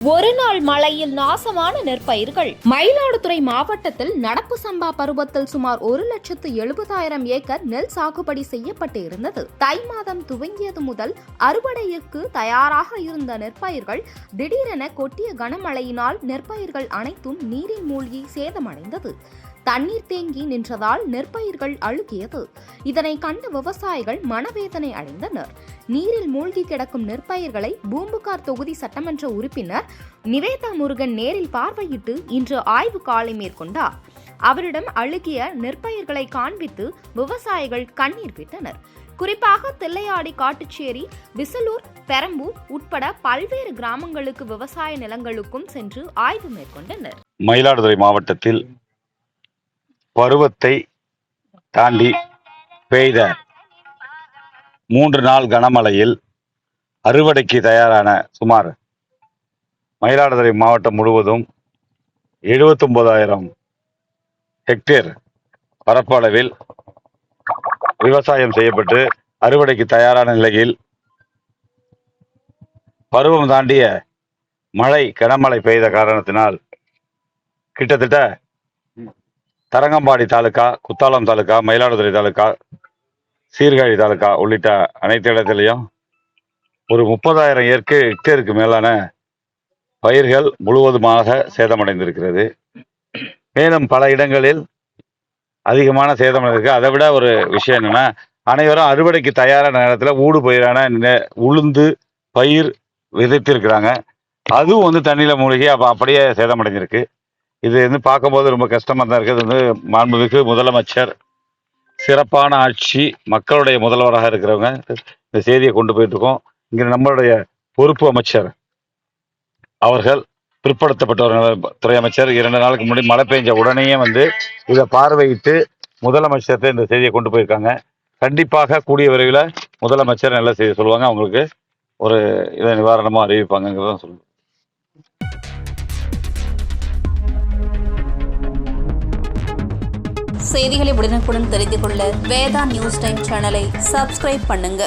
ஒரு நாள் மழையில் நாசமான நெற்பயிர்கள். மயிலாடுதுறை மாவட்டத்தில் நடப்பு சம்பா பருவத்தில் சுமார் 1,70,000 ஏக்கர் நெல் சாகுபடி செய்யப்பட்டு இருந்தது. தை மாதம் துவங்கியது முதல் அறுவடைக்கு தயாராக இருந்த நெற்பயிர்கள் திடீரென கொட்டிய கனமழையினால் நெற்பயிர்கள் அனைத்தும் நீரில் மூழ்கி சேதமடைந்தது. தண்ணீர் தேங்கி நின்றதால் நெற்பயிர்கள் அழுகியது. இதனை கண்ட விவசாயிகள் மனவேதனை அடைந்தனர். நீரில் மூழ்கி கிடக்கும் நெற்பயிர்களை பூம்புகார் தொகுதி சட்டமன்ற உறுப்பினர் நிவேதா முருகன் நேரில் பார்வையிட்டு இன்று ஆய்வு காலை மேற்கொண்டார். அவரிடம் அழுகிய நெற்பயிர்களை காண்பித்து விவசாயிகள் கண்ணீர் விட்டனர். குறிப்பாக தில்லையாடி, காட்டுச்சேரி, விசலூர், பெரம்பூர் உட்பட பல்வேறு கிராமங்களுக்கு விவசாய நிலங்களுக்கும் சென்று ஆய்வு மேற்கொண்டனர். மயிலாடுதுறை மாவட்டத்தில் பருவத்தை தாண்டி பெய்த 3 நாள் கனமழையில் அறுவடைக்கு தயாரான சுமார் மயிலாடுதுறை மாவட்டம் முழுவதும் 79,000 ஹெக்டேர் பரப்பளவில் விவசாயம் செய்யப்பட்டு அறுவடைக்கு தயாரான நிலையில் பருவம் தாண்டிய கனமழை பெய்த காரணத்தினால் கிட்டத்தட்ட தரங்கம்பாடி தாலுகா, குத்தாலம் தாலுகா, மயிலாடுதுறை தாலுகா, சீர்காழி தாலுகா உள்ளிட்ட அனைத்து இடத்திலையும் ஒரு 30,000 ஹெக்டேருக்கு மேலான பயிர்கள் முழுவதுமாக சேதமடைந்திருக்கிறது. மேலும் பல இடங்களில் அதிகமான சேதமடைந்திருக்கு. அதை விட ஒரு விஷயம் என்னன்னா, அனைவரும் அறுவடைக்கு தயாரான நேரத்தில் ஊடு பயிரான உளுந்து பயிர் விதைத்திருக்கிறாங்க. அதுவும் தண்ணியில மூழ்கி அப்படியே சேதமடைஞ்சிருக்கு. இது பார்க்கும்போது ரொம்ப கஷ்டமா தான் இருக்குது. மாண்புமிகு முதலமைச்சர், சிறப்பான ஆட்சி, மக்களுடைய முதல்வராக இருக்கிறவங்க இந்த செய்தியை கொண்டு போயிட்டு இருக்கோம். இங்க நம்மளுடைய பொறுப்பு அமைச்சர் அவர்கள், பிற்படுத்தப்பட்டவர் துறை அமைச்சர் 2 நாளுக்கு முன்னாடி மழை பெஞ்ச உடனேயே இதை பார்வையிட்டு முதலமைச்சர்கிட்ட இந்த செய்தியை கொண்டு போயிருக்காங்க. கண்டிப்பாக கூடிய விரைவில் முதலமைச்சர் நல்ல செய்தி சொல்லுவாங்க. அவங்களுக்கு ஒரு இதை நிவாரணமா அறிவிப்பாங்கிறத சொல்லுவாங்க. செய்திகளை உடனுக்குடன் தெரிந்து கொள்ள வேதா நியூஸ் டைம் சேனலை சப்ஸ்கிரைப் பண்ணுங்க.